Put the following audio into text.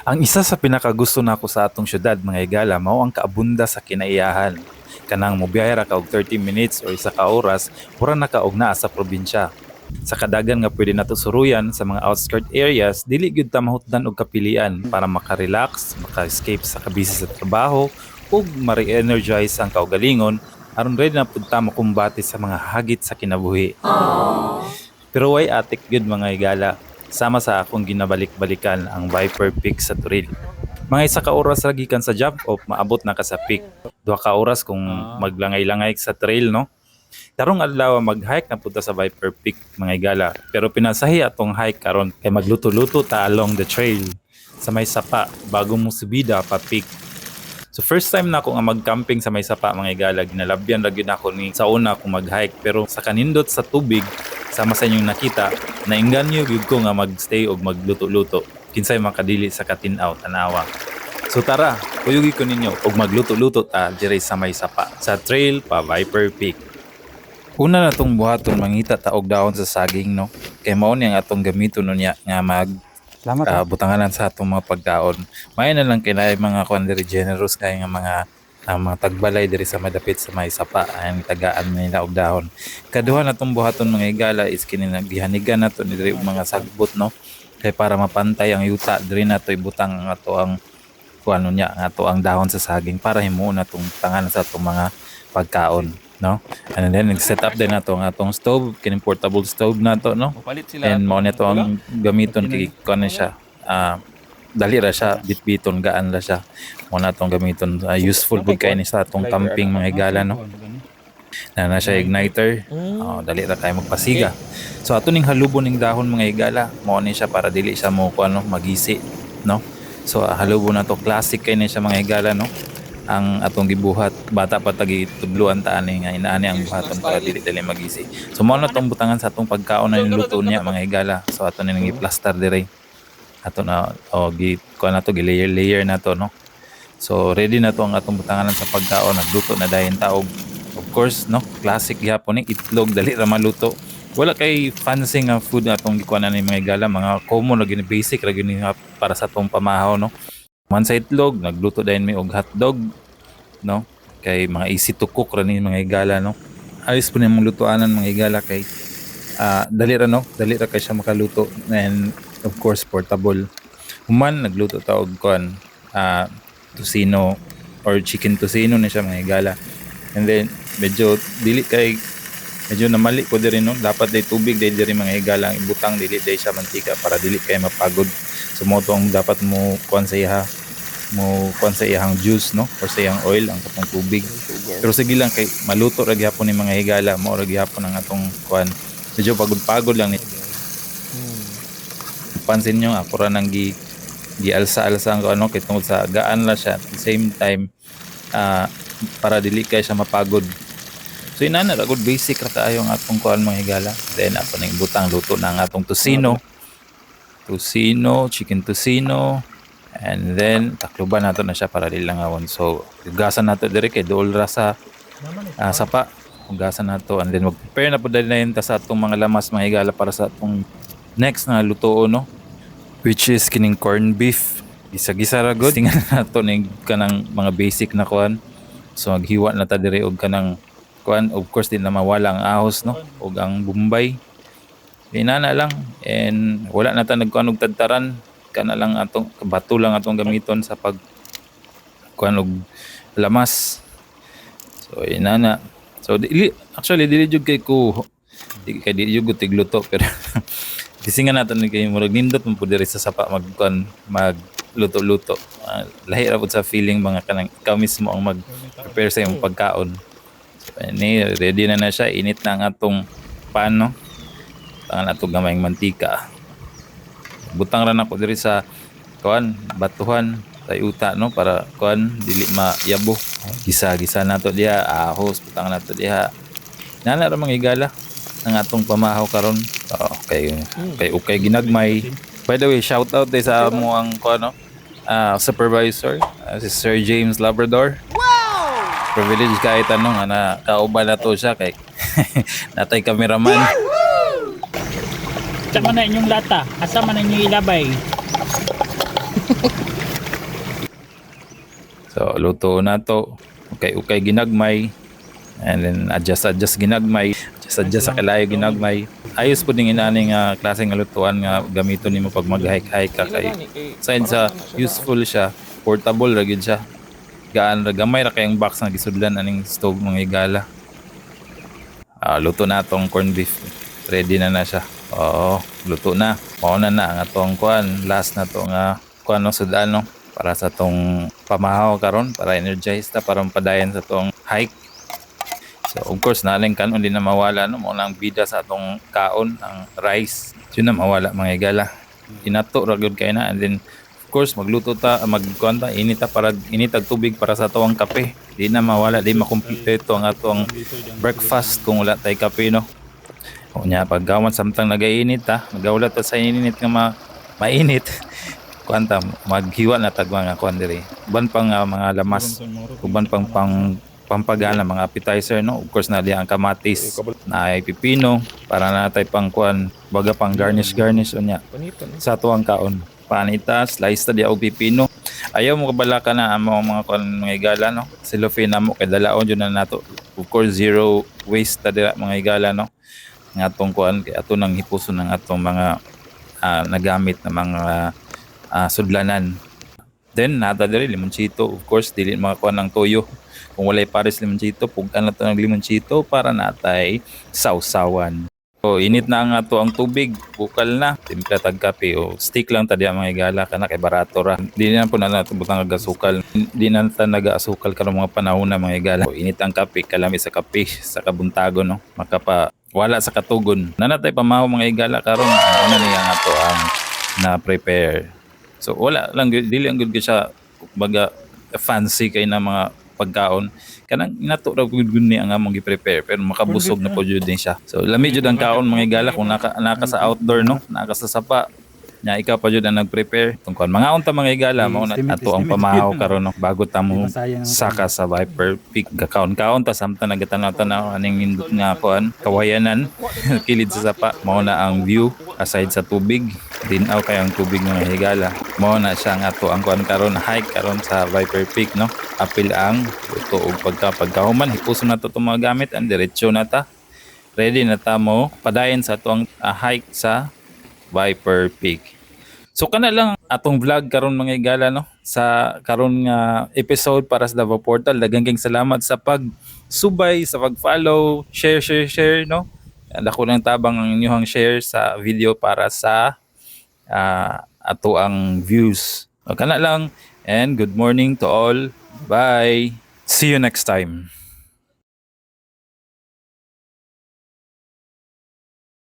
Ang isa sa pinakagusto nako sa atong syudad mga higala mao ang kaabunda sa kinaiyahan. Kanang mobiyahe ra ka og 30 minutes or isa ka oras, pura na ka og naa sa probinsya. Sa kadagan nga pwede nato suruyan sa mga outskirt areas, dili gyud ta mahutdan og kapilian para maka-relax, maka-escape sa kabisi sa trabaho ug ma-re-energize ang kaugalingon aron ready na pud ta makumbati sa mga hagit sa kinabuhi. Pero way atik gyud mga higala. Sama sa akong ginabalik-balikan ang Viper Peak sa Turil. Mga isa ka oras ra gikan sa job off maabot na ka sa peak. Duha ka oras kung maglangay-langay sa trail no. Karong adlaw mag-hike na punta sa Viper Peak mga higala. Pero pinasahi atong hike karon kay magluto-luto ta along the trail sa may sapa bago mo subida pa peak. So first time na ako nga mag-camping sa may sapa mga higala, ginalabyan ra gyud ako ni sa una akong mag-hike pero sa kanindot sa tubig sama sa inyong nakita, nainganyo gyud ko nga mag-stay og magluto-luto kinsay makadili sa katinaw tanawa. So tara, kuyugi ko ninyo og magluto-luto ta dire sa may sapa sa trail pa Viper Peak. Una na tong buhaton mangita ta og dahon sa saging no. Kay mao ni ang atong gamiton niya nga mag Salamat. butanganan sa atong mga pagkaon. May na lang kinay mga kuan diri generous kay nga mga tagbalay diri sa madapit sa may sapa ang tagaan nila og dahon. Kaduha na tong buhaton mga higala is kini naghihanigan nato ni diri og mga sagbot no. Kay para mapantay ang yuta diri nato ibutang ang ato ang kuano niya ang ato ang dahon sa saging para himuon na tong tanganan sa atong mga pagkaon no. And then nag-set up din nato ang atong stove, kining portable stove nato no. Palit sila. And mao nito ang gamiton kay kuno siya. Dali ra siya, bitbiton gaan ra siya. Mao na tong gamiton useful pud kay ni sa atong camping mga higala no. Na siya igniter. Dali ra kay magpasiga. So ato ning halubon ning dahon mga higala, mao ni siya para dili siya mo kuno magisi no. So halubon na to classic kay ni siya mga higala no. Ang atong gibuhat bata pa tagi tudluan ta ani nga inaani ang buhaton para dili dili magisi. So mao na tong butangan sa atong pagkaon na niluto niya mga higala. So ato ni nang i-plaster dire. Ato na gi kuan nato gi layer na to no. So ready na to ang atong butangan sa pagkaon, nagluto na dayon ta og of course no, classic gyapon ni itlog dali ra maluto. Wala kay fancy nga food na atong gikuan ni mga higala, mga common na gini basic ra gini para sa atong pamahaw no. Man sa itlog, nagluto dayon mi og hotdog, no? Kay mga easy to cook ra ni mga higala, no? Ayos po na mong lutuanan mga higala kay dali ra, no? Dali ra kay siya makaluto and of course portable. Human nagluto ta og kuan tocino or chicken tocino na siya mga higala. And then medyo dili kay medyo namali ko diri no, dapat day tubig day diri mga higala ang ibutang, dili day siya mantika para dili kay mapagod. So mo tong dapat mo kuan sa iha, mo kuan sa iyang juice no or sa iyang oil ang katong tubig. Pero sige lang kay maluto ra gyapon ni mga higala, mao ra gyapon ang atong kuan. Medyo pagod-pagod lang ni. Pansin nyo ako ra nang gialsa-alsa ang ano kay tungod sa gaan la siya at the same time para dili kay siya mapagod. So inana ra gud basic ra kaayo ang atong kuan mga higala. Then ato ning butang luto na ang atong tocino, chicken tocino. And then takluban nato na siya para dili langawon. So hugasan nato diri kay duol ra sa sapa. Hugasan nato and then mag-prepare na pud na yun ta sa atong mga lamas mga higala para sa atong next na luto no, which is kining corned beef. Gisa-gisa ra gud. Tingnan nato ning kanang mga basic na kuan. So maghiwa na ta diri og kanang kuan, of course din na mawala ang ahos no ug ang bombay. Inana lang and wala na ta nagkuan og tadtaran, kana lang atong bato lang atong gamiton sa pag kuan og lamas. So inana. So actually dili jud kay ko dili jud ko tigluto pero gisingan naton ni kay murag nindot mo pud diri sa sapa magkuan magluto-luto. Lahi ra pud sa feeling mga kanang ikaw mismo ang mag-prepare sa imong pagkaon. So ini ready na siya, init na ang atong pan no. Tangan atong gamayng mantika. Butang ra nako diri sa kuan batuhan sa yuta no para kuan dili mayabo. Gisa-gisa nato diha, ahos butang nato diha. Nana ra mga higala ang atong pamahaw karon. Okay ginagmay. By the way, shout out sa amo ang kuan no, supervisor, si Sir James Labrador. Wow! Privilege kahit ano nga na kauban na to siya kay natay cameraman. Asa man na inyong lata? Asa man na inyong ilabay? So luto na to. Okay ginagmay. And then adjust ginagmay, adjust sa kalayo ginagmay. Ayos po din inaning klase nga lutuan nga gamiton nimo pag mag-hike ka kay aside sa useful siya, portable ra gyud siya. Gaan ra gamay ra kayong box nga gisudlan aning stove mga higala. Luto na tong corned beef. Ready na siya. Oo, luto na. Mao na ang atong kuan, last na tong kuan no sudan no para sa tong pamahaw karon para energize ta para padayon sa tong hike. So of course naling kanon din na mawala no mo lang bida sa atong kaon ang rice. Yun na mawala mga higala. Inato ra gyud kay na and then of course magluto ta magkuanta inita para initag tubig para sa atong kape. Di na mawala di makumpleto ang atong breakfast kung wala tay kape no. Unya paggawan samtang nagainit magawala ta sa init nga mainit. Kuanta maghiwa na tag mga kuan diri. Uban pang mga lamas, uban pang pampagana mga appetizer no. Of course na di ang kamatis, na ay pipino para natay pang kuan baga pang garnish unya sa tuwang kaon. Panita, slice ta di og pipino. Ayaw mo kabala ka na ang mga kuan mga higala no. Cellophane namo kay dalaon jud na nato. Of course zero waste ta dira mga higala no. Nga atong kuan kay ato nang hipuson ng atong mga nagamit na mga sudlanan. Then nata diri limonchito, of course dili makakuha ng toyo. Kung walay pares limonchito, pugan na to ng limonchito para natay sausawan. So init na ang ato ang tubig, bukal na, timpla tag kape o stick lang ta diha mga higala kana kay barato ra. Di na po na nato butang asukal. Di na ta naga-asukal karon mga panahon na mga higala. So, init ang kape, kalami sa kape sa kabuntagon no. Makapa wala sa katugon. Nanatay pamahaw mga higala karon ano niya nga to ang na prepare. So wala lang dili ang good siya baga fancy kay na mga pagkaon kanang inato ra gud ni ang among gi-prepare pero makabusog na po jud din siya. So lami jud ang kaon mga higala kung naka sa outdoor no, naka sa sapa. Nya ikaw pa jud ang nag-prepare tungkol mga unta mga higala mao na ato ang pamahaw karon no bago ta mo saka sa Viper Peak kaon ta samtang nagatanaw-tanaw aning nindot nga kuan kawayanan kilid sa sapa mao na ang view aside sa tubig dinaw kay ang tubig mga higala mao na siya nga ato ang kuan karon hike karon sa Viper Peak no. Apil ang luto og pagkahuman hipuson na to mga gamit and diretso na ta ready na ta mo padayon sa atong hike sa Viper Peak. So kana lang atong vlog karon mga higala no sa karon nga episode para sa Davao Portal. Daghang salamat sa pagsubay, sa pag-follow, share no. Dako lang tabang ang inyong share sa video para sa ato ang views. So kana lang and good morning to all. Bye. See you next time.